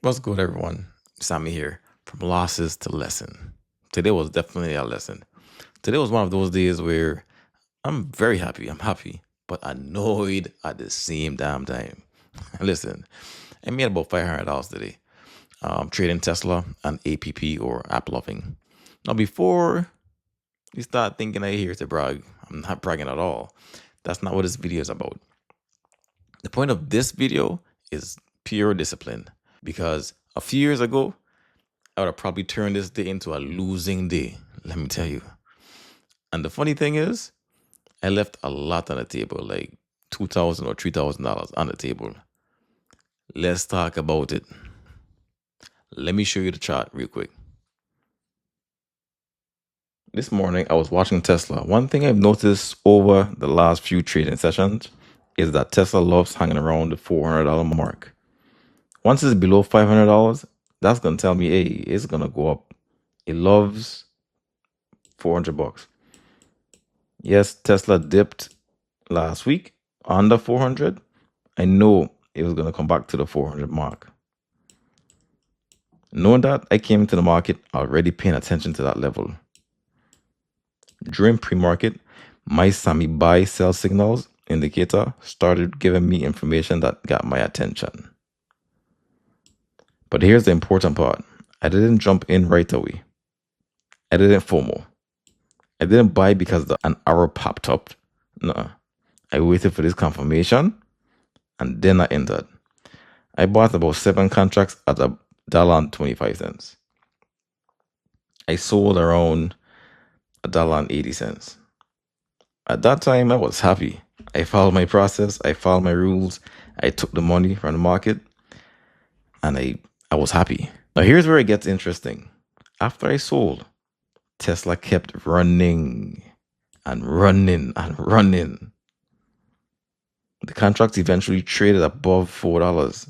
What's good, everyone? Sammy here. From losses to lesson. Today was definitely a lesson. Today was one of those days where I'm very happy. I'm happy, but annoyed at the same damn time. Listen, I made about $500 today. Trading Tesla and APP or app loving. Now, before you start thinking I here to brag, I'm not bragging at all. That's not what this video is about. The point of this video is pure discipline because a few years ago, I would have probably turned this day into a losing day, let me tell you. And the funny thing is, I left a lot on the table, like $2,000 or $3,000 on the table. Let's talk about it. Let me show you the chart real quick. This morning, I was watching Tesla. One thing I've noticed over the last few trading sessions is that Tesla loves hanging around the $400 mark. Once it's below $500, that's going to tell me, hey, it's going to go up. It loves $400. Yes, Tesla dipped last week under 400. I know it was going to come back to the 400 mark. Knowing that, I came into the market already paying attention to that level. During pre-market, my Sammy buy sell signals indicator started giving me information that got my attention. But here's the important part. I didn't jump in right away. I didn't FOMO. I didn't buy because an arrow popped up. No, I waited for this confirmation and then I entered. I bought about 7 contracts at $1.25. I sold around $1.80. At that time, I was happy. I followed my process. I followed my rules. I took the money from the market and I was happy. Now, here's where it gets interesting. After I sold, Tesla kept running and running and running. The contracts eventually traded above $4,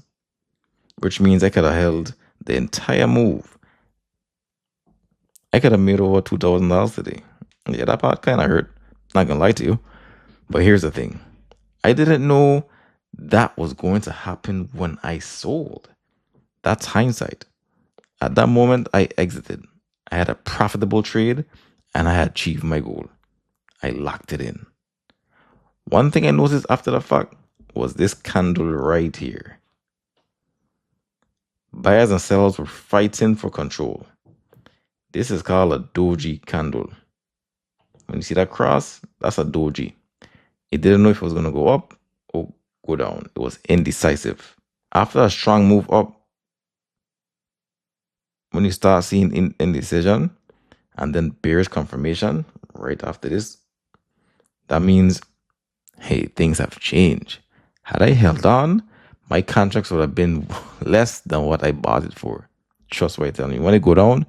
which means I could have held the entire move. I could have made over $2,000 today. Yeah, that part kind of hurt. Not gonna lie to you. But here's the thing. I didn't know that was going to happen when I sold. That's hindsight. At that moment, I exited. I had a profitable trade and I had achieved my goal. I locked it in. One thing I noticed after the fact was this candle right here. Buyers and sellers were fighting for control. This is called a doji candle. When you see that cross, that's a doji. It didn't know if it was going to go up or go down. It was indecisive. After a strong move up, when you start seeing indecision and then bearish confirmation right after this, that means, hey, things have changed. Had I held on, my contracts would have been less than what I bought it for. Trust what I tell you. When it go down,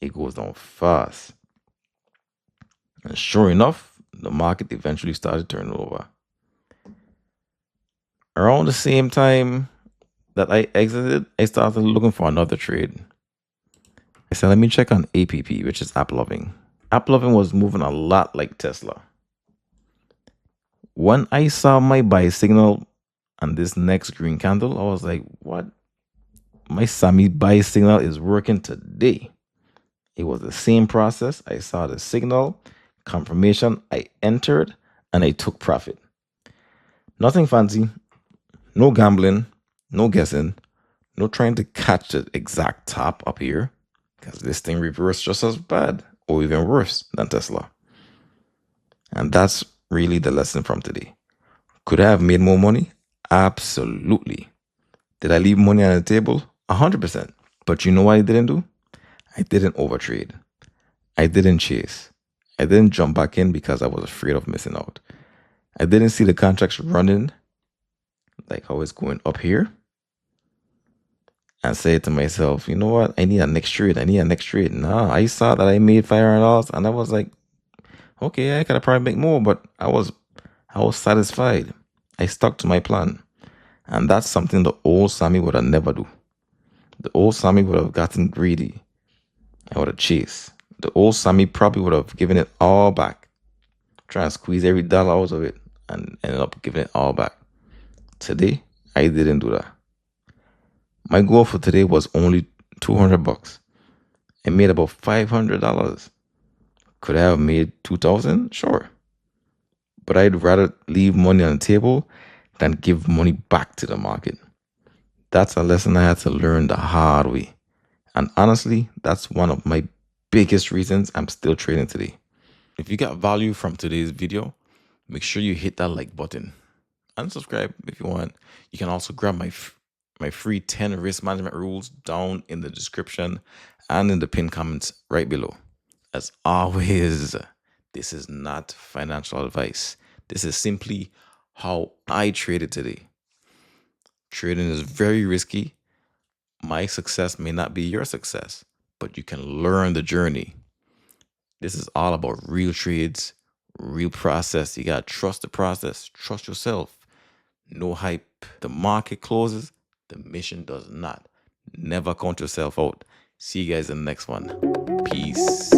it goes down fast. And sure enough, the market eventually started turning over. Around the same time that I exited, I started looking for another trade. I said, let me check on APP, which is app loving. App loving was moving a lot like Tesla. When I saw my buy signal and this next green candle, I was like, what? My Sammy buy signal is working today. It was the same process. I saw the signal, confirmation, I entered, and I took profit. Nothing fancy, no gambling, no guessing, no trying to catch the exact top up here, because this thing reversed just as bad or even worse than Tesla. And that's really the lesson from today. Could I have made more money? Absolutely. Did I leave money on the table? 100%. But you know what I didn't do? I didn't overtrade. I didn't chase. I didn't jump back in because I was afraid of missing out. I didn't see the contracts running like how it's going up here and say to myself, you know what? I need a next trade. I need a next trade. Nah, I saw that I made $500 and I was like, okay, I could probably make more, but I was satisfied. I stuck to my plan. And that's something the old Sammy would have never do. The old Sammy would have gotten greedy. I would have chased. The old Sammy probably would have given it all back. Trying to squeeze every dollar out of it and ended up giving it all back. Today, I didn't do that. My goal for today was only $200. I made about $500. Could I have made 2,000? Sure. But I'd rather leave money on the table than give money back to the market. That's a lesson I had to learn the hard way. And honestly, that's one of my biggest reasons I'm still trading today. If you got value from today's video, make sure you hit that like button and subscribe if you want. You can also grab my free 10 risk management rules down in the description and in the pinned comments right below. As always, this is not financial advice. This is simply how I traded today. Trading is very risky. My success may not be your success, but you can learn the journey. This is all about real trades, real process. You got to trust the process, trust yourself. No hype. The market closes, the mission does not. Never count yourself out. See you guys in the next one. Peace.